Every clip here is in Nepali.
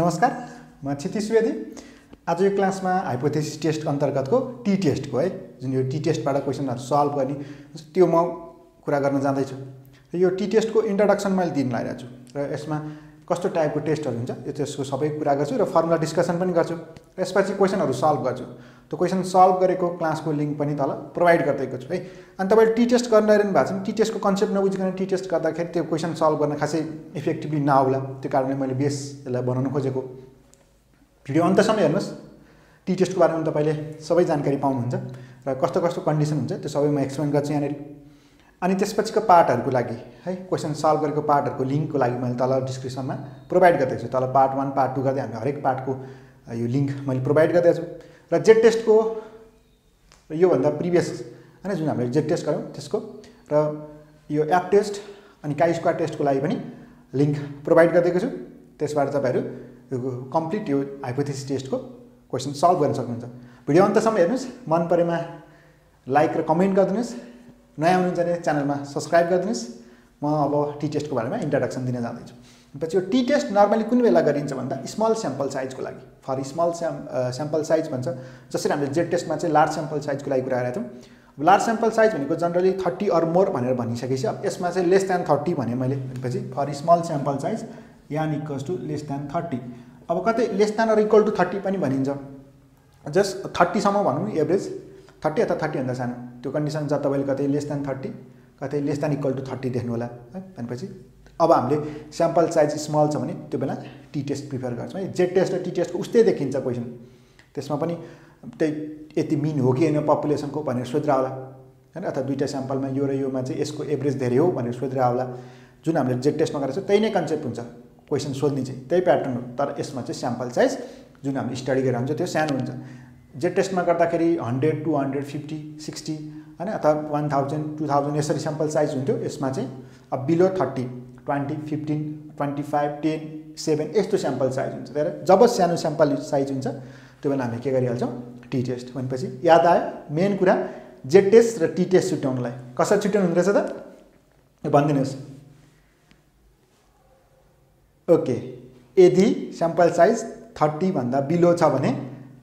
नमस्कार, म क्षितिज सुवेदी। आज यो क्लासमा हाइपोथेसिस टेस्ट अन्तर्गतको टी टेस्टको है जुन यो टी टेस्टबाट क्वेसनहरु सल्भ गर्ने त्यो म कुरा गर्न जाँदैछु। र यो टी टेस्टको इन्ट्रोडक्सन मैले दिन लागिरहेको छु र यसमा कस्तो टाइपको टेस्टहरु हुन्छ यो त्यसको सबै कुरा गर्छु र फर्मुला डिस्कसन पनि गर्छु। र यसपछि क्वेसनहरु सल्भ गर्छु। त्यो क्वेसन सल्भ गरेको क्लासको लिंक पनि तल प्रोवाइड गरिदिएको छु है। अनि तपाईले टी टेस्ट गर्न आइरहनु भएको छ, टी टेस्टको कन्सेप्ट नबुझिकन टी टेस्ट गर्दाखेरि त्यो क्वेसन सल्भ गर्न खासै इफेक्टिभली नआउला। त्यो कारणले मैले बेस यसलाई बनाउन खोजेको। भिडियो अन्तसम्म हेर्नुस्। टी टेस्टको बारेमा तपाईले सबै जानकारी पाउनुहुन्छ र कस्तो कस्तो कन्डिसन हुन्छ त्यो सबै म एक्सप्लेन गर्छु यहाँनेरि। अनि त्यसपछिको पार्टहरुको लागि है क्वेसन सल्भ गरेको पार्टहरुको लिंकको लागि मैले तल डिस्क्रिप्सनमा प्रोवाइड गरिदिएको छु। तल पार्ट 1 पार्ट 2 गर्दै हामी हरेक पार्टको यो लिंक मैले प्रोवाइड गरिदिएको छु। र जेड टेस्टको यो भन्दा प्रिभियस हैन जुन हामीले जेड टेस्ट गर्यौं त्यसको र यो एप टेस्ट अनि काई स्क्वायर टेस्टको लागि पनि लिंक प्रोवाइड गरिदिएको छु। त्यसबाट तपाईहरु यो कम्प्लिट यो हाइपोथेसिस टेस्टको क्वेसन सल्भ गर्न सक्नुहुन्छ। भिडियो अन्तसम्म हेर्नुस्। मन परेमा लाइक र कमेन्ट गरिदिनुस्। नयाँ हुनुहुन्छ भने च्यानलमा सब्स्क्राइब गरिदिनुस्। म अब टी टेस्टको बारेमा इन्ट्रोडक्सन दिन जाँदै छु। पछि यो टी टेस्ट नर्मली कुन बेला गरिन्छ भन्दा स्मल स्याम्पल साइजको लागि फर स्मल स्याम्पल साइज भन्छ। जसरी हामीले जेड टेस्टमा चाहिँ लार्ज स्याम्पल साइजको लागि कुरा गरेका थियौं। लार्ज स्याम्पल साइज भनेको जनरली 30 अर मोर भनेर भनिसकेपछि अब यसमा चाहिँ लेस देन 30 भने मैले भनेपछि for small sample size n equals to less than 30। अब कतै less than or equal to 30 पनि भनिन्छ। जस्ट 30 सम्म भनौं एभरेज 30 अथवा 30 भन्दा सानो त्यो कन्डिसन छ। तपाईले कतै लेस देन 30 कतै लेस देन इक्वल टु 30 देख्नु होला है। भनेपछि अब हामीले स्याम्पल साइज स्मल छ भने त्यो बेला टी टेस्ट प्रिफर गर्छौं है। जेड टेस्ट र टी टेस्टको उस्तै देखिन्छ क्वेसन। त्यसमा पनि त्यही यति मिन हो कि हैन पपुलेसनको भनेर सोध्रा होला हैन। अथवा दुईटा स्याम्पलमा यो र योमा चाहिँ यसको एभरेज धेरै हो भनेर सोध्रा होला। जुन हामीले जेड टेस्टमा गरेको छ त्यही नै कन्सेप्ट हुन्छ। क्वेसन सोध्ने चाहिँ त्यही प्याटर्न हो। तर यसमा चाहिँ स्याम्पल साइज जुन हामीले स्टडी गरेर हुन्छ त्यो सानो हुन्छ। जेड टेस्टमा गर्दाखेरि 100 250 60 हैन अथवा 1000 2000 यसरी स्याम्पल साइज हुन्थ्यो। यसमा चाहिँ अब बिलो 30 20 15 25 10 7 यस्तो स्याम्पल साइज हुन्छ। तर जब सानो स्याम्पल साइज हुन्छ त्यो बेला हामी के गरिहाल्छौं टी टेस्ट भनेपछि याद आयो मेन कुरा जेड टेस्ट र टी टेस्ट छुट्याउनलाई कसरी छुट्याउनु हुन्छ त भनिदिनुस्। ओके, यदि स्याम्पल साइज 30 भन्दा बिलो छ भने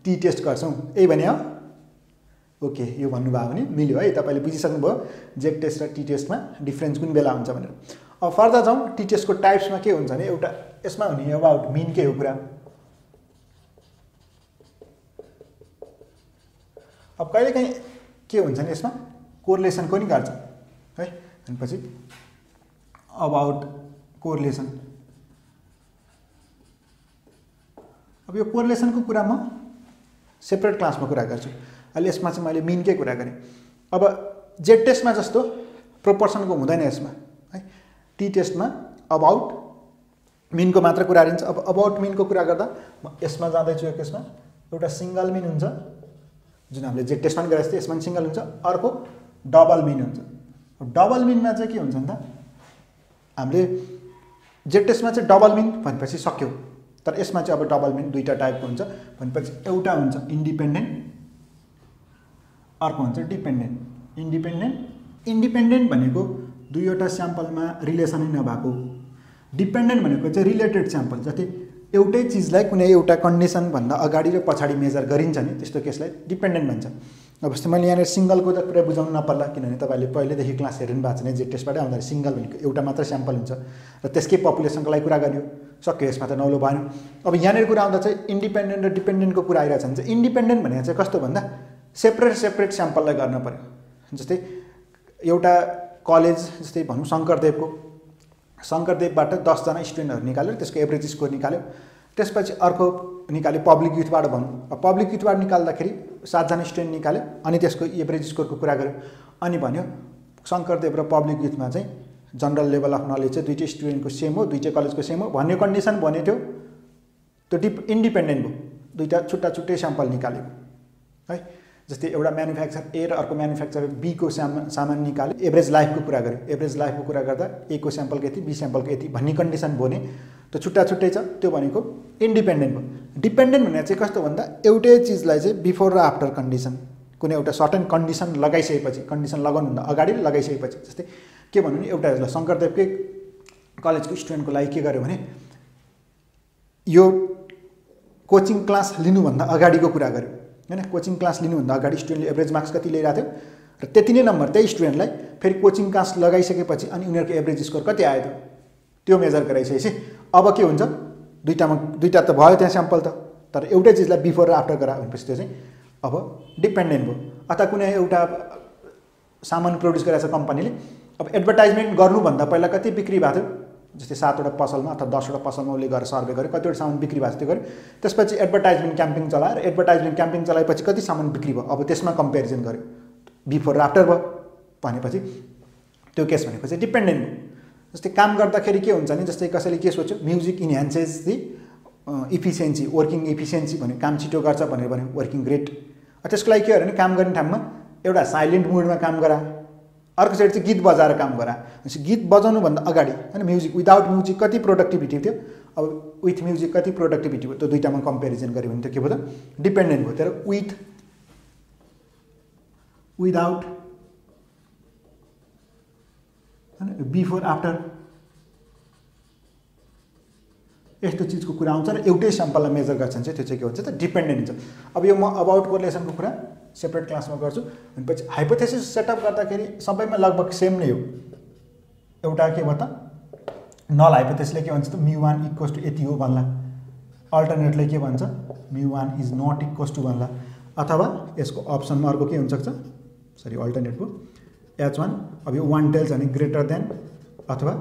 टी टेस्ट गर्छौं यही भने हो। ओके, यो भन्नुभयो भने मिल्यो है। तपाईले बुझिसक्नुभयो जेड टेस्ट र टी टेस्टमा डिफरेन्स कुन बेला हुन्छ भनेर। अब फर्दर जाउँ। टी टेस्टको टाइप्समा के हुन्छ भने एउटा यसमा हुने अबाउट मिन के हो कुरा। अब कहिलेकाहीँ के हुन्छ नि यसमा कोरिलेसन पनि गर्छ है। भनेपछि अबाउट कोरिलेसन। अब यो कोरिलेसनको कुरा म सेपरेट क्लासमा कुरा गर्छु। अहिले यसमा चाहिँ मैले मिनकै कुरा गरेँ। अब जेड टेस्टमा जस्तो प्रोपोर्सनको हुँदैन यसमा है। टी टेस्टमा अबाउट मिनको मात्र कुरा गरिन्छ। अब अबाउट मिनको कुरा गर्दा म यसमा जाँदैछु। एक यसमा एउटा सिंगल मिन हुन्छ जुन हामीले जेड टेस्टमा पनि गरेको थियौं। यसमा सिंगल हुन्छ। अर्को डबल मिन हुन्छ। डबल मिनमा चाहिँ के हुन्छ नि त हामीले जेड टेस्टमा चाहिँ डबल मिन भनेपछि सक्यो। तर यसमा चाहिँ अब डबल मिन दुईटा टाइपको हुन्छ भनेपछि एउटा हुन्छ इन्डिपेन्डेन्ट अर्को हुन्छ डिपेन्डेन्ट। इन्डिपेन्डेन्ट भनेको दुईवटा स्याम्पलमा रिलेसनै नभएको। डिपेन्डेन्ट भनेको चाहिँ रिलेटेड स्याम्पल जति एउटै चीजलाई कुनै एउटा कन्डिसन भन्दा अगाडि र पछाडी मेजर गरिन्छ नि त्यस्तो केसलाई डिपेन्डेन्ट भन्छ। अब जस्तै मैले यहाँ सिंगलको त पुरै बुझाउनु नपर्ला किनभने तपाईले पहिलेदेखि क्लास हेर्नु भएको छ भने जेड टेस्टबाटै आउँदा सिंगल भनेको एउटा मात्र स्याम्पल हुन्छ र त्यसकै पपुलेसनको लागि कुरा गर्यो सक्यो। यसमा त नौलो भएन। अब यहाँनेर कुरा आउँदा चाहिँ इन्डिपेन्डेन्ट र डिपेन्डेन्टको कुरा आइरहेछ भने चाहिँ इन्डिपेन्डेन्ट भनेको चाहिँ कस्तो भन्दा सेपरेट स्याम्पललाई गर्न पर्यो। जस्तै एउटा कलेज जस्तै भनौं शंकरदेवबाट 10 जना स्टुडेन्टहरु निकाल्यो त्यसको एभरेज स्कोर निकाल्यो। त्यसपछि अर्को निकाल्यो पब्लिक युथबाट भनौं। पब्लिक युथबाट निकाल्दाखेरि 7 जना स्टुडेन्ट निकाल्यो अनि त्यसको एभरेज स्कोरको कुरा गर्यो। अनि भन्यो शंकरदेव र पब्लिक युथमा चाहिँ जनरल लेभल अफ नलेज चाहिँ दुईटै स्टुडेन्टको सेम हो दुईटै कलेजको सेम हो भन्ने कन्डिसन बन्यो थियो। त्यो इन्डिपेन्डेन्ट हो। दुईटा छुट्टा-छुट्टै स्याम्पल निकाल्यो है। जस्तै एउटा म्यानुफ्याक्चर ए र अर्को म्यानुफ्याक्चर बी को सामान निकाल्यो एभरेज लाइफको कुरा गर्यो। एभरेज लाइफको कुरा गर्दा ए को स्याम्पलको यति बी स्याम्पलको यति भन्ने कन्डिसन बने। त्यो छुट्टा-छुट्टै छ त्यो भनेको इन्डिपेन्डेन्ट हो। डिपेन्डेन्ट भने चाहिँ कस्तो भन्दा एउटै चीजलाई चाहिँ बिफोर र आफ्टर कन्डिसन कुनै एउटा सर्टेन कन्डिसन लगाइसकेपछि कन्डिसन लगाउनु भन्दा अगाडि लगाइसकेपछि जस्तै के भन्नु नि एउटा शंकरदेवकै कलेजको स्टुडेन्टको लागि के गर्यो भने यो कोचिङ क्लास लिनुभन्दा अगाडिको कुरा गर्यो हैन। कोचिङ क्लास लिनुभन्दा अगाडि स्टुडेन्टले एभरेज मार्क्स कति ल्याइरहेको थियो र त्यति नै नम्बर त्यही स्टुडेन्टलाई फेरि कोचिङ क्लास लगाइसकेपछि अनि उनीहरूको एभरेज स्कोर कति आयो त त्यो मेजर गराइसकेपछि अब के हुन्छ दुईटा त भयो त्यहाँ स्याम्पल त, तर एउटै चिजलाई बिफोर र आफ्टर गरा भनेपछि त्यो चाहिँ अब डिपेन्डेन्ट भयो। अथवा कुनै एउटा सामान प्रड्युस गरेको छ कम्पनीले, अब एडभर्टाइजमेन्ट गर्नुभन्दा पहिला कति बिक्री भएको थियो, जस्तै 7वटा पसलमा अथवा 10वटा पसलमा उसले गरेर सर्वे गर्यो कतिवटा सामान बिक्री भएको थियो गर्यो, त्यसपछि एडभर्टाइजमेन्ट क्याम्पेन चलाएर एडभर्टाइजमेन्ट क्याम्पेन चलाएपछि कति सामान बिक्री भयो, अब त्यसमा कम्पेरिजन गर्यो बिफोर र आफ्टर भयो भनेपछि त्यो केस भनेपछि डिपेन्डेन्ट भयो। जस्तै काम गर्दाखेरि के हुन्छ नि, जस्तै कसैले के सोच्यो music enhances the efficiency, working efficiency भन्यो काम छिटो गर्छ भनेर भन्यो, वर्किङ ग्रेट। त्यसको लागि के हो भने काम गर्ने ठाउँमा एउटा साइलेन्ट मुडमा काम गरा, अर्को साइड चाहिँ गीत बजाएर काम गरा। गीत बजाउनुभन्दा अगाडि होइन म्युजिक विदाउट म्युजिक कति प्रोडक्टिभिटी थियो, अब विथ म्युजिक कति प्रोडक्टिभिटी भयो, त्यो दुईटामा कम्पेरिजन गऱ्यो भने त के भयो त डिपेन्डेन्ट भयो। तर विदाउट होइन बिफोर आफ्टर यस्तो चिजको कुरा आउँछ र एउटै स्याम्पललाई मेजर गर्छ भने चाहिँ त्यो चाहिँ के हुन्छ त डिपेन्डेन्ट हुन्छ। अब यो म अबाउट कोरिलेसनको कुरा सेपरेट क्लासमा गर्छु भनेपछि हाइपोथेसिस सेटअप गर्दाखेरि सबैमा लगभग सेम नै हो। एउटा के भयो त नल हाइपोथेसिसले के भन्छ त μ1 इक्वल्स टु यति हो भन्ला, अल्टरनेटले के भन्छ μ1 इज नट इक्वल्स टु भन्ला, अथवा यसको अप्सनमा अर्को के हुन सक्छ, सरी अल्टरनेटको H1 अब यो 1 टेल्स भने ग्रेटर देन अथवा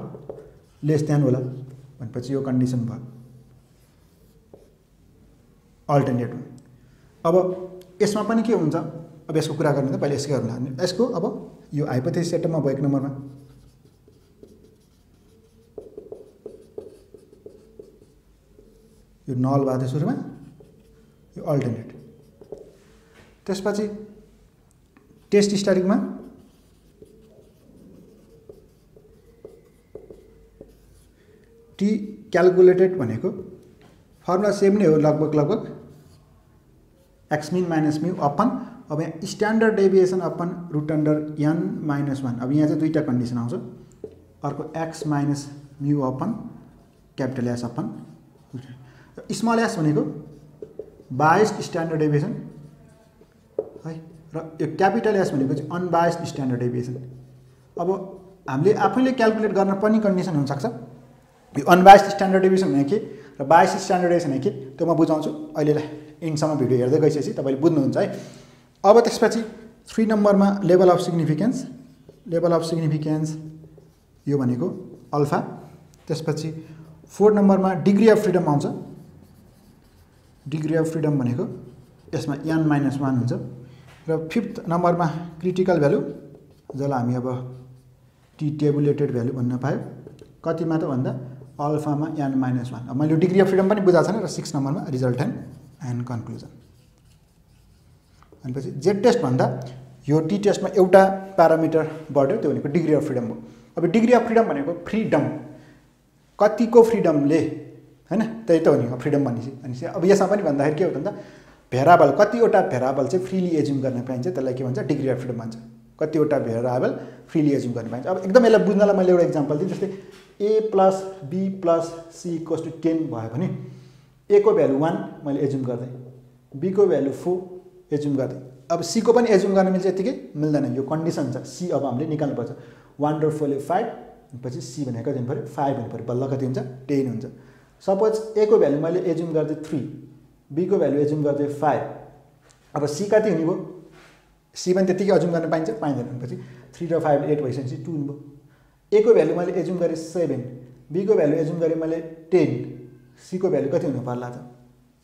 लेस देन होला भनेपछि यो कन्डिसन भयो अल्टरनेट। अब यसमा पनि के हुन्छ, अब यसको कुरा गर्ने त पहिले यसकै गरौँला। यसको अब यो हाइपोथेसिस सेटअपमा भएको नम्बरमा यो नल भएको थियो सुरुमा, यो अल्टरनेट, त्यसपछि टेस्ट स्टार्टिङमा टी क्यालकुलेटेड भनेको फर्मुला सेम नै हो लगभग X mean minus mu upon, अब यहाँ standard deviation upon root under n minus 1। अब यहाँ चाहिँ दुईवटा कन्डिसन आउँछ, अर्को X minus mu upon capital S upon small S भनेको बायस्ड स्ट्यान्डर्ड डेभिएसन है, र यो क्यापिटल एस भनेको चाहिँ अनबायस्ड स्ट्यान्डर्ड डेभिएसन। अब हामीले आफैले क्यालकुलेट गर्न पनि कन्डिसन हुनसक्छ, यो अनबायस्ड स्ट्यान्डर्ड डेभिएसन भने के र बायस्ड स्ट्यान्डर्ड डेभिएसन भने के त्यो म बुझाउँछु अहिलेलाई, इन्डसम्म भिडियो हेर्दै गइसकेपछि तपाईँले बुझ्नुहुन्छ है। अब त्यसपछि 3 नम्बरमा लेभल अफ सिग्निफिकेन्स यो भनेको अल्फा, त्यसपछि 4 नम्बरमा डिग्री अफ फ्रिडम आउँछ, डिग्री अफ फ्रिडम भनेको यसमा n माइनस 1 हुन्छ, र 5th नम्बरमा क्रिटिकल भ्यालु जसलाई हामी अब टी टेबुलेटेड भ्यालु भन्न पायो कतिमा त भन्दा अल्फामा n माइनस 1। अब मैले यो डिग्री अफ फ्रिडम पनि बुझाएको छैन। र 6 नम्बरमा रिजल्टेन्ट एन्ड कन्क्लुजन। भनेपछि जेड टेस्ट भन्दा यो टी टेस्टमा एउटा प्यारामिटर बढ्यो, त्यो भनेको डिग्री अफ फ्रिडम हो। अब डिग्री अफ फ्रिडम भनेको फ्रिडम कतिको फ्रिडमले हैन, त्यही त हो नि फ्रिडम भनेपछि। अब यसमा पनि भन्दाखेरि के हो त भेराबल कतिवटा भेराबल चाहिँ फ्रीली एज्युम गर्न पाइन्छ, त्यसलाई के भन्छ डिग्री अफ फ्रिडम भन्छ। कतिवटा भेराबल फ्रीली एज्युम गर्न पाइन्छ। अब एकदम यसलाई बुझ्नलाई मैले एउटा इक्जाम्पल दिएँ, जस्तै a plus b plus c equals to 10 भयो भने a को भ्यालु 1 मैले एज्युम गर्दै, b को भ्यालु 4 एज्युम गर्दै, अब c को पनि एज्युम गर्न मिल्छ यतिकै मिल्दैन, यो कन्डिसन छ। c अब हामीले निकाल्नुपर्छ, 1 र 4 ले 5 पछि c भनेको कति हुनु पर्यो 5 हुनु पर्यो, बल्ल कति हुन्छ 10 हुन्छ। सपोज a को भ्यालु मैले एज्युम गर्दै 3, b को भ्यालु एज्युम गर्दै 5, अब c कति हुने भयो, c पनि त्यतिकै एज्युम गर्न पाइन्छ पाइँदैन, भनेपछि 3 र 5 8 भइसकेपछि 2 हुनु भयो। a को भ्यालु मैले एज्युम गरेँ 7, b को भ्यालु एज्युम गरेँ मैले 10, c को भ्यालु कति हुनु पर्ला त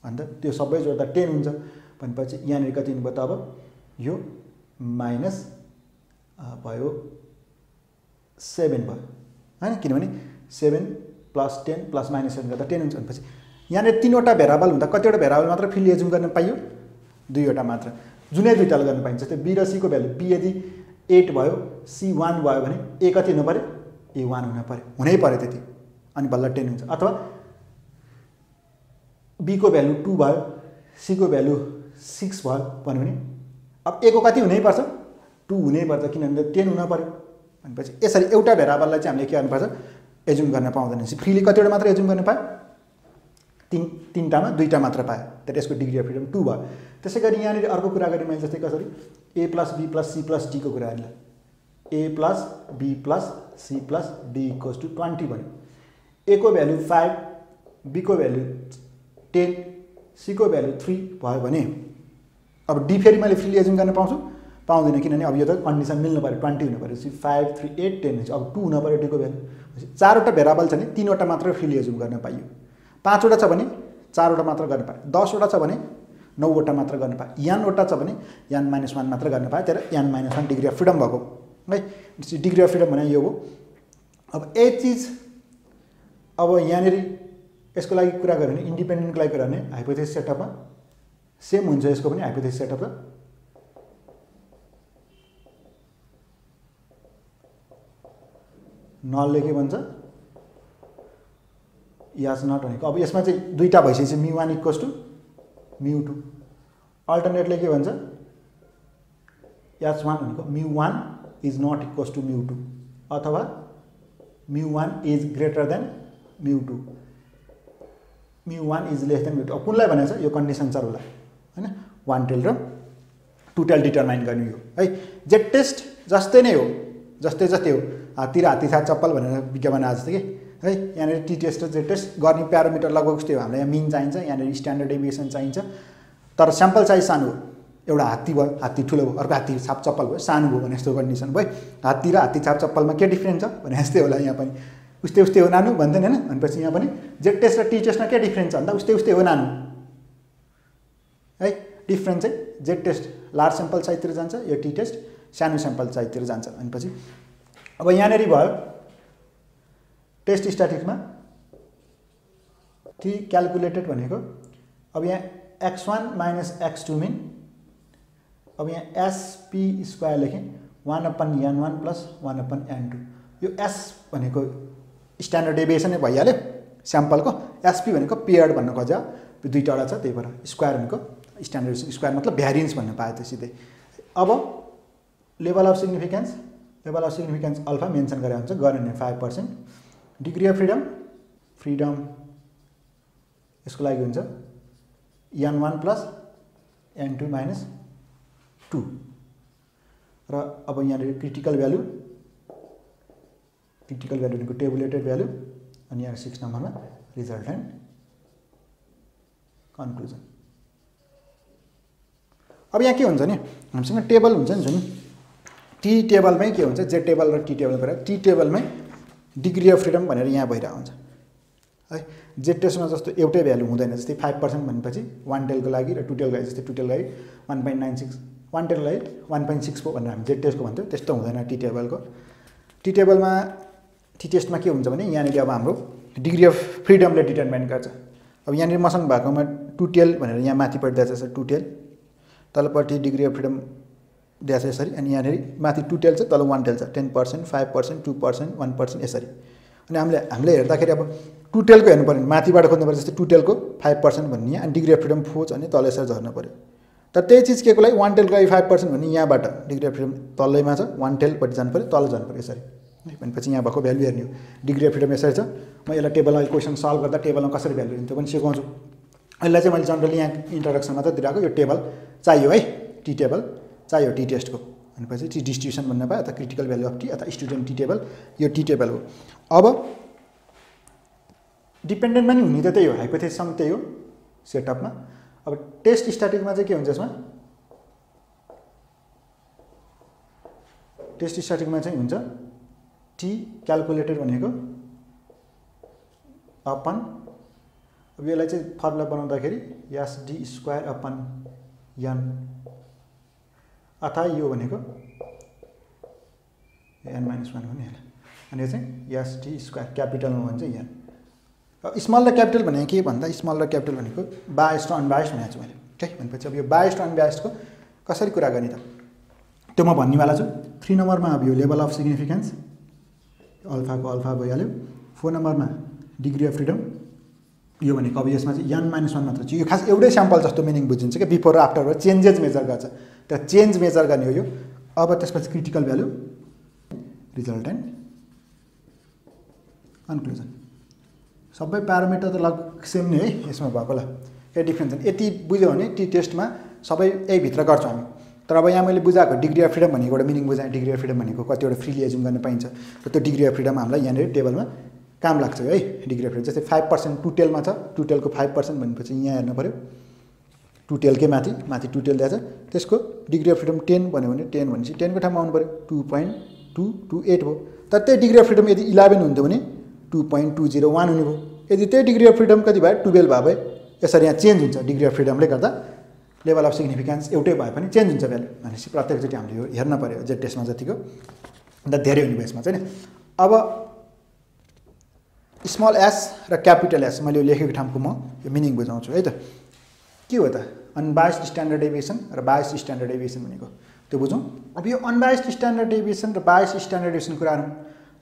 भन्दा त्यो सबै जोड्दा 10 हुन्छ भनेपछि यहाँनिर कति हुनुभयो त अब यो माइनस भयो 7 भयो हैन, किनभने 7 प्लस 10 प्लस माइनस 7 गर्दा 10 हुन्छ भनेपछि यहाँनिर 3वटा भेराबल हुँदा कतिवटा भेराबल मात्र फ्रीली एज्युम गर्न पाइयो, 2वटा मात्र, जुनै दुईटाले गर्न पाइन्छ। त्यो b र c को भ्यालु b यदि 8 भयो c 1 भयो भने a कति हुनु पर्यो, a 1 हुनु पर्यो, हुनै पर्यो त्यति, अनि बल्ल 10 हुन्छ। अथवा b को भ्यालु 2 भयो c को भ्यालु 6 भयो भने अब a को कति हुनैपर्छ 2 हुनैपर्छ, किनभने 10 हुन पर्यो भनेपछि यसरी एउटा भेराबललाई चाहिँ हामीले के गर्नुपर्छ एज्युम गर्न पाउँदैन। फ्रीली कतिवटा मात्र एज्युम गर्न पायो, तीनटामा दुईटा मात्र पायो, तर यसको डिग्री अफ फ्रिडम 2 भयो। त्यसै गरी यहाँनिर अर्को कुरा गरेँ मैले, जस्तै कसरी a + b + c + d को कुरा गरेँ, a + b + c + d = 20 भन्यो। a को भ्यालु 5, b को भ्यालु 10, c को भ्यालु 3 भयो भने अब d फेरि मैले फ्रीली एज्युम गर्न पाउँछु? पाउँदैन, किनभने अब यो त कन्डिसन मिल्नु पऱ्यो, 20 हुनु पऱ्यो। 5, 3, 8, 10 हुन्छ। अब 2 हुनु पऱ्यो d को भ्यालु। 4वटा भेरिएबल छ भने 3वटा मात्र फ्रीली एज्युम गर्न पाइयो, 5वटा छ भने 4वटा मात्र गर्न पायो, 10वटा छ भने 9वटा मात्र गर्न पायो, n वटा छ भने n-1 मात्र गर्न पायो। तर n-1 डिग्री अफ फ्रिडम भएको है, डिग्री अफ फ्रिडम भने यो हो। अब एक चिज अब यहाँनिर यसको लागि कुरा गऱ्यो भने, इन्डिपेन्डेन्टको लागि कुरा गर्ने हाइपोथेसिस सेटअपमा सेम हुन्छ यसको पनि हाइपोथेसिस सेटअप र नलले के भन्छ यास नट भनेको। अब यसमा चाहिँ दुईटा भइसकेपछि μ1 = μ2, अल्टरनेटले के भन्छ यास 1 भनेको μ1 इज नट इक्वल्स टु μ2 अथवा μ1 is greater than μ2, μ1 is less than μ2। अब कुनलाई भनेको छ यो कन्डिसन चरलाई हैन, 1 टेल र 2 टेल डिटरमाइन गर्ने यो है। जेट टेस्ट जस्तै नै हो, जस्तै हो, हात्ती र हात्ती छाप चप्पल भनेर विज्ञापन आएको जस्तो कि है। यहाँनिर टी टेस्ट र जेट टेस्ट गर्ने प्यारामिटर लगभग उस्तै हो। हामीलाई यहाँ मिन चाहिन्छ, यहाँनिर स्ट्यान्डर्ड डेभिएसन चाहिन्छ, तर स्याम्पल साइज सानो हो। एउटा हात्ती भयो, हात्ती ठुलो भयो, अर्को हात्ती छाप चप्पल भयो, सानो भयो भने यस्तो कन्डिसन भयो। हात्ती र हात्ती छाप चप्पलमा के डिफ्रेन्स छ भने यस्तै होला यहाँ पनि, उस्तै हो नानु भन्दैन हैन। भनेपछि यहाँ पनि जेट टेस्ट र टी टेस्टमा के डिफ्रेन्स छ भन्दा उस्तै हो नानु है। डिफ्रेन्स चाहिँ जेट टेस्ट लार्ज स्याम्पल साइजतिर जान्छ, यो टी टेस्ट सानो स्याम्पल साइजतिर जान्छ। भनेपछि अब यहाँनिर भयो टेस्ट स्ट्याटिक्समा टी क्यालकुलेटेड भनेको, अब यहाँ x1 - x2 मिन, अब यहाँ sp² लेखेँ 1/n1 + 1/n2। यो s भनेको स्ट्यान्डर्ड डेभिएसन नै भइहाल्यो स्याम्पलको, sp भनेको पेयर्ड भन्न खोज्यो, दुईटा छ त्यही भएर, स्क्वायर भनेको स्ट्यान्डर्ड स्क्वायर मतलब भ्यारिएन्स भन्न पायो त्यो सिधै। अब level of significance alpha mention गरेर हुन्छ, गरेन 5%। डिग्री अफ फ्रिडम यसको लागि हुन्छ n1 + n2 - 2 र अब यहाँनिर क्रिटिकल भ्यालु भनेको टेबुलेटेड भ्यालु, अनि यहाँ 6 नम्बरमा रिजल्टेन्ट कन्क्लुजन। अब यहाँ के हुन्छ नि, हामीसँग टेबल हुन्छ नि, जुन टी टेबलमै के हुन्छ, जेड टेबल र टी टेबल गरेर टी टेबलमै डिग्री अफ फ्रिडम भनेर यहाँ भइरहेको हुन्छ है। जेड टेस्टमा जस्तो एउटै भ्यालु हुँदैन, जस्तै 5% भनेपछि 1 टेलको लागि र 2 टेलको लागि, जस्तै 2 टेलको लागि 1.96, 1 टेलको लागि 1.64 भनेर हामी जेड टेस्टको भन्थ्यौँ, त्यस्तो हुँदैन टी टेबलको। टी टेस्टमा के हुन्छ भने यहाँनिर अब हाम्रो डिग्री अफ फ्रिडमले डिटरमाइन गर्छ। अब यहाँनिर मसँग भएकोमा 2 टेल भनेर यहाँ माथिपट्टि दिएको छ 2 टेल, तलपट्टि डिग्री अफ फ्रिडम दिएको छ यसरी, अनि यहाँनिर माथि 2 टेल छ, तल 1 टेल छ, 10%, 5%, 2%, 1% यसरी। अनि हामीले हेर्दाखेरि अब 2 टेलको हेर्नु पऱ्यो भने माथिबाट खोज्नु पऱ्यो, जस्तै 2 टेलको 5% भन्ने यहाँ, अनि डिग्री अफ फ्रिडम 4 छ भने तल यसरी झर्नु पऱ्यो। तर त्यही चिज के को लागि 1 टेलको लागि 5% भन्ने यहाँबाट डिग्री अफ फ्रिडम तलैमा छ, 1 टेलपट्टि जानु पऱ्यो, तल जानु पऱ्यो यसरी। भनेपछि यहाँ भएको भ्यालु हेर्ने हो, डिग्री अफ फ्रिडम यसरी छ। म यसलाई टेबलमा क्वेसन सल्भ गर्दा टेबलमा कसरी भ्यालु दिन्छ पनि सिकाउँछु। यसलाई चाहिँ मैले जनरली यहाँ इन्ट्रोडक्सनमा त दिइरहेको, यो टेबल चाहियो है, टी टेबल चाहियो टी टेस्टको। भनेपछि टी डिस्ट्रिब्युसन भन्न पायो, अथवा क्रिटिकल भ्यालु अफ टी अथवा स्टुडेन्ट टी टेबल, यो टी टेबल हो। अब डिपेन्डेन्टमा नि हुने त त्यही हो, हाइपोथेसिससँग त्यही हो सेटअपमा। अब टेस्ट स्ट्याटिकमा चाहिँ के हुन्छ, यसमा टेस्ट स्ट्याटिकमा चाहिँ हुन्छ टी क्यालकुलेटेड भनेको अपन, अब यसलाई चाहिँ फर्मुला बनाउँदाखेरि sd² अथवा यो भनेको n-1 भने होला, अनि यो चाहिँ sd² क्यापिटलमा भन्छ यहाँ। स्मल र क्यापिटल भनेको के भन्दा, स्मल र क्यापिटल भनेको बायस्ड र अनबायस्ड भनेको छु मैले, ठिक। भनेपछि अब यो बायस्ड र अनबायस्डको कसरी कुरा गर्ने त त्यो म भन्नेवाला छु। 3 नम्बरमा अब यो लेभल अफ सिग्निफिकेन्स अल्फाको अल्फा भइहाल्यो। 4 नम्बरमा डिग्री अफ फ्रिडम, यो भनेको अब यसमा चाहिँ n-1 मात्र छ, यो खास एउटै स्याम्पल जस्तो मिनिङ बुझिन्छ क्या, बिफोर र आफ्टरबाट चेन्जेस मेजर गर्छ, त्यो चेन्ज मेजर गर्ने हो यो। अब त्यसपछि क्रिटिकल भ्यालु, रिजल्टेन्ट कन्क्लुजन सबै प्यारामिटर त लगभग सेम नै है यसमा भएको ल, केही डिफ्रेन्स छैन। यति बुझ्यो भने टी टेस्टमा सबै यही भित्र गर्छौँ हामी। तर अब यहाँ मैले बुझाएको डिग्री अफ फ्रिडम भनेको एउटा मिनिङ बुझाएँ। डिग्री अफ फ्रिडम भनेको कतिवटा फ्रिली एज्युम गर्न पाइन्छ र त्यो डिग्री अफ फ्रिडम हामीलाई यहाँनिर टेबलमा काम लाग्छ है। डिग्री अफ फ्रिडम जस्तै 5% टुटेलमा छ, टुटेलको 5% भनेपछि यहाँ हेर्नु पऱ्यो, टुटेलकै माथि टुटेल दिएको छ, त्यसको डिग्री अफ फ्रिडम 10 भन्यो भने 10 भनेपछि 10 को ठाउँमा आउनु पऱ्यो 2.228 भयो। तर त्यही डिग्री अफ फ्रिडम यदि 11 हुन्थ्यो भने 2.201 हुने भयो। यदि त्यही डिग्री अफ फ्रिडम कति भयो 12 भयो भए यसरी यहाँ चेन्ज हुन्छ। डिग्री अफ फ्रिडमले गर्दा लेभल अफ सिग्निफिकेन्स एउटै भए पनि चेन्ज हुन्छ भ्यालु। भनेपछि प्रत्येकचोटि हामीले यो हेर्न पऱ्यो जेड टेस्टमा जतिको, अन्त धेरै हुने भयो यसमा चाहिँ नि। अब स्मल एस र क्यापिटल एस मैले यो लेखेको ठाउँको म यो मिनिङ बुझाउँछु है त। के हो त अनबायस्ड स्ट्यान्डर्ड डेभिएसन र बायस्ड स्ट्यान्डर्ड डेभिएसन भनेको त्यो बुझौँ। अब यो अनबायस्ड स्ट्यान्डर्ड डेभिएसन र बायस्ड स्ट्यान्डर्ड डेभिएसन कुराहरू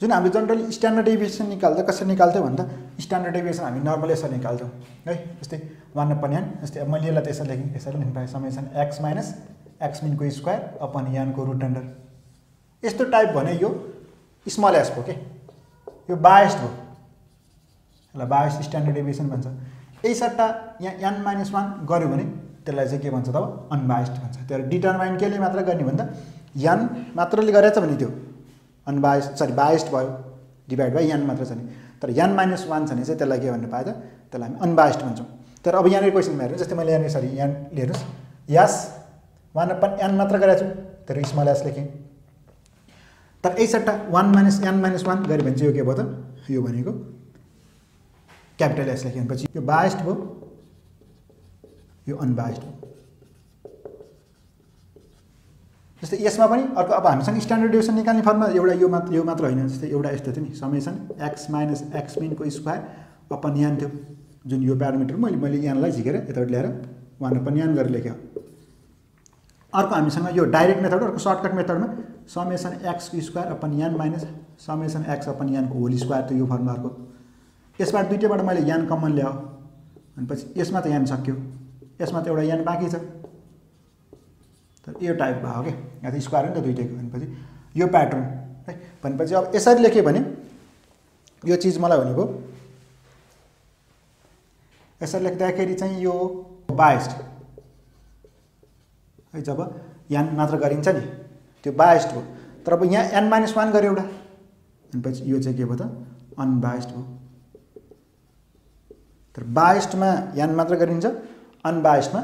जुन हामीले जनरली स्ट्यान्डर्ड डेभिएसन निकाल्दा कसरी निकाल्थ्यौँ भन्दा स्ट्यान्डर्ड डेभिएसन हामी नर्मली यसरी निकाल्छौँ है। जस्तै 1/n, जस्तै अब मैले यसलाई त्यसरी लेखेँ, यसरी लेख्नु पाएँ समेसन x माइनस x मिनको स्क्वायर अपन यानको रुट अन्डर। यस्तो टाइप भने यो स्मल एस भयो के, यो बायस्ड भयो, यसलाई बायस्ड स्ट्यान्डर्ड डेभिएसन भन्छ। यही सट्टा यहाँ n-1 गऱ्यो भने त्यसलाई चाहिँ के भन्छ त अनबायस्ड भन्छ। त्यो डिटरमाइन केले मात्र गर्ने भन्दा n मात्रले गरेछ भने त्यो बायस्ड भयो, डिभाइड बाई n मात्र छ नि। तर n-1 छ भने चाहिँ त्यसलाई के भन्नु पायो त, त्यसलाई हामी अनबायस्ड भन्छौँ। तर अब यहाँनिर क्वेसनमा हेर्नु, जस्तै मैले यहाँनिर यहाँ हेर्नुहोस् यस 1/n मात्र गरेको छु, तर स्मल एस लेखेँ। तर यही सट्टा 1 - n-1 गऱ्यो भने चाहिँ यो के भयो त, यो भनेको क्यापिटल एस लेखेपछि यो बायस्ड भयो, यो अनबायस्ड भयो। जस्तै यसमा पनि अर्को अब हामीसँग स्ट्यान्डर्ड डेभिएसन निकाल्ने फर्मुला एउटा यो मात्र होइन। जस्तै एउटा यस्तो थियो नि समेसन x माइनस x मिनको स्क्वायर अपन यान थियो, जुन यो प्यारामिटर मैले यानलाई झिकेर यताबाट ल्याएर 1/n गरेर लेखेँ। अर्को हामीसँग यो डाइरेक्ट मेथड, अर्को सर्टकट मेथडमा समेसन x को square upon n minus summation x upon यानको होल स्क्वायर थियो यो फर्मुला अर्को। यसबाट दुईटैबाट मैले यान कमन ल्याएँ भनेपछि यसमा त यान सक्यो, यसमा त एउटा यान बाँकी छ। तर यो टाइप भयो क्या, यहाँ त स्क्वायर हो नि त दुइटैको। भनेपछि यो प्याटर्न है। भनेपछि अब यसरी लेखेँ भने यो चिज मलाई भनेको यसरी लेख्दाखेरि चाहिँ यो बायस्ड है, जब यान मात्र गरिन्छ नि त्यो बायस्ड भयो। तर अब यहाँ n-1 गऱ्यो एउटा भनेपछि यो चाहिँ के भयो त अनबायस्ड भयो। तर बायस्डमा यान मात्र गरिन्छ, अनबायस्डमा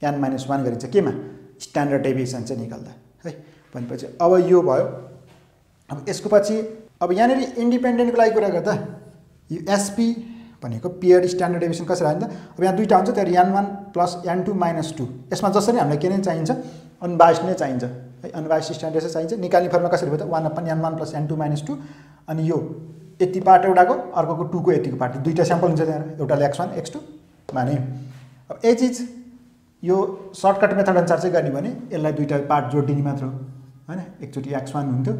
n-1 गरिन्छ। केमा स्ट्यान्डर्ड डेभिएसन चाहिँ निकाल्दा है। भनेपछि अब यो भयो। अब यसको पछि अब यहाँनिर इन्डिपेन्डेन्टको लागि कुरा गर्दा यो एसपी भनेको पियर्ड स्ट्यान्डर्ड डेभिएसन कसरी आयो त, अब यहाँ दुईवटा हुन्छ, तर n1 प्लस n2 माइनस 2। यसमा जसरी हामीलाई के नै चाहिन्छ अनबायस्ड नै चाहिन्छ है, अनबायस्ड स्ट्यान्डर्ड डेभिएसन चाहिन्छ। निकाल्ने फर्मुला कसरी भयो त 1/n1 प्लस n2 माइनस 2। अनि यो यति पार्ट एउटाको, अर्कोको 2 को यतिको पार्ट, दुईवटा स्याम्पल हुन्छ त्यहाँ, एउटाले x1 x2 माने। अब यही चिज यो सर्टकट मेथड अनुसार चाहिँ गर्ने भने यसलाई दुईवटा पार्ट जोडिदिने मात्र हो होइन। एकचोटि x1 हुन्थ्यो,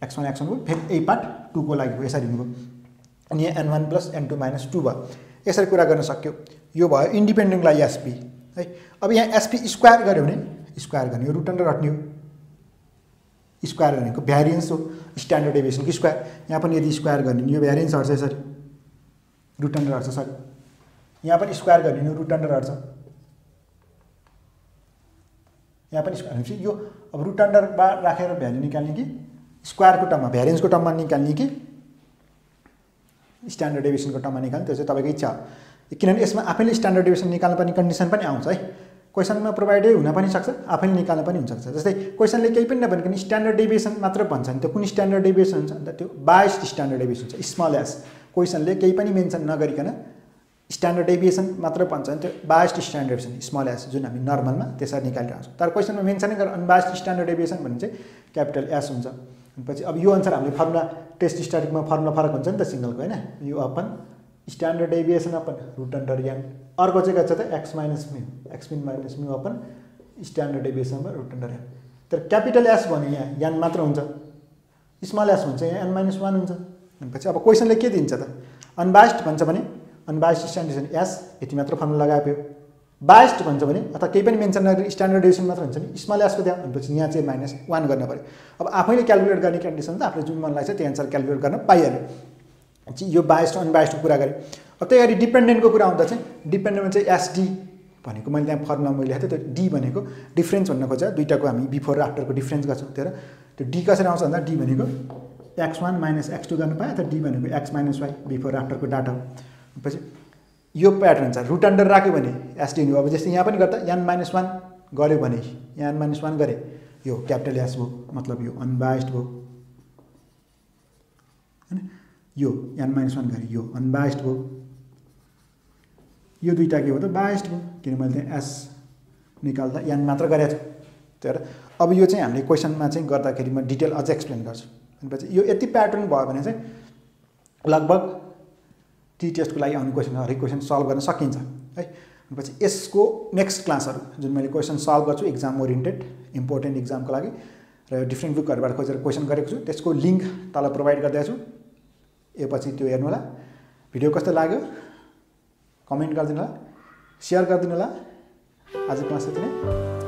x1 भयो, फेरि यही पार्ट 2 को लागि भयो, यसरी हुनुभयो। अनि यहाँ n1 प्लस n2 माइनस 2 भयो। यसरी कुरा गर्न सक्यो। यो भयो इन्डिपेन्डेन्टको लागि एसपी है। अब यहाँ एसपी स्क्वायर गऱ्यो भने स्क्वायर गर्ने हो, रुट अन्डर हट्ने हो। स्क्वायर भनेको भ्यारिएन्स हो स्ट्यान्डर्ड डेभिएसनको स्क्वायर। यहाँ पनि यदि स्क्वायर गर्ने यो भ्यारिएन्स हट्छ, यसरी रुट अन्डर हट्छ। सरी यहाँ पनि स्क्वायर गर्ने हो, रुट अन्डर हट्छ। यहाँ पनि स्क्वायर भनेपछि यो अब रुट अन्डर राखेर भ्याल्यु निकाल्ने कि स्क्वायरको टर्ममा भ्यारिएन्सको टर्ममा निकाल्ने कि स्ट्यान्डर्ड डेभिएसनको टर्ममा निकाल्ने, त्यो चाहिँ तपाईँको इच्छा हो। किनभने यसमा आफैले स्ट्यान्डर्ड डेभिएसन निकाल्नु पर्ने कन्डिसन पनि आउँछ है। क्वेसनमा प्रोभाइडै हुन पनि सक्छ, आफैले निकाल्न पनि हुनसक्छ। जस्तै क्वेसनले केही पनि नभनिकन स्ट्यान्डर्ड डेभिएसन मात्र भन्छ नि, त्यो कुन स्ट्यान्डर्ड डेभिएसन हुन्छ अन्त त्यो बायस्ड स्ट्यान्डर्ड डेभिएसन हुन्छ, स्मल एस। क्वेसनले केही पनि मेन्सन नगरिकन स्ट्यान्डर्ड डेभिएसन मात्र भन्छ भने त्यो biased standard deviation small S, जुन हामी नर्मलमा त्यसरी निकालिरहेको छौँ। तर क्वेसनमा मेन्सनै गरेर अनबायस्ड स्ट्यान्डर्ड डेभिएसन भने चाहिँ क्यापिटल एस हुन्छ। पछि अब यो अनुसार हामीले फर्मुला टेस्ट स्ट्याटिकमा फर्मुला फरक हुन्छ नि त सिङ्गलको होइन। यो upon standard deviation upon root under n, अर्को चाहिँ के छ त x minus mu, x mean minus mu upon standard डेभिएसनमा रुट अन्डर n। तर क्यापिटल एस भने यहाँ n मात्र हुन्छ, स्मल एस हुन्छ यहाँ n-1 हुन्छ। भनेपछि अब क्वेसनले के दिन्छ त, अनबायस्ड भन्छ भने अनबायस्ड स्ट्यान्डर्ड डेभिएसन एस, यति मात्र फर्मुला लगायो। बायस्ड भन्छ भने अथवा केही पनि मेन्सन नगरी स्ट्यान्डर्ड डेभिएसन मात्र हुन्छ नि, स्मल एसको त्यहाँ भनेपछि यहाँ चाहिँ -1 गर्न पऱ्यो। अब आफैले क्यालकुलेट गर्ने कन्डिसन त आफूले जुन मन लाग्छ त्यही अनुसार क्यालकुलेट गर्न पाइहाल्यो। यो बायस्ड अनबायस्डको कुरा गरेँ। अब त्यही गरी डिपेन्डेन्टको कुरा आउँदा चाहिँ डिपेन्डेन्टमा चाहिँ एसडी भनेको मैले त्यहाँ फर्मुला मैले लेखेको थिएँ। त्यो डी भनेको डिफ्रेन्स भन्न खोज्छ, दुईटाको हामी बिफोर र आफ्टरको डिफ्रेन्स गर्छौँ। त्यो डी कसरी आउँछ भन्दा डी भनेको x1 माइनस x2 गर्नु पायो, अथवा डी भनेको x माइनस वाई बिफोर आफ्टरको डाटा हो। पछि यो प्याटर्न छ, रुट अन्डर राख्यो भने एसडी हुने। अब जस्तै यहाँ पनि गर्दा n-1 गऱ्यो भने यहाँ n-1 गरे यो क्यापिटल एस भयो, मतलब यो अनबायस्ड भयो हैन। यो n-1 गरे यो अनबायस्ड भयो, यो दुईटा के हो त बायस्ड भयो, किन मैले त्यहाँ एस निकाल्दा n मात्र गरेको छु। त्यही भएर अब यो चाहिँ हामीले क्वेसनमा चाहिँ गर्दाखेरि म डिटेल अझ एक्सप्लेन गर्छु। भनेपछि यो यति प्याटर्न भयो भने चाहिँ लगभग टी टेस्टको लागि आउने क्वेसन हरेक क्वेसन सल्भ गर्न सकिन्छ है। भनेपछि यसको नेक्स्ट क्लासहरू जुन मैले क्वेसन सल्भ गर्छु एक्जाम ओरिएन्टेड इम्पोर्टेन्ट एक्जामको लागि र डिफ्रेन्ट बुकहरूबाट खोजेर क्वेसन गरेको छु, त्यसको लिङ्क तल प्रोभाइड गरिदिएको छु। यो पछि त्यो हेर्नु होला। भिडियो कस्तो लाग्यो कमेन्ट गरिदिनु होला, सेयर गरिदिनु होला। आजको क्लास यति नै।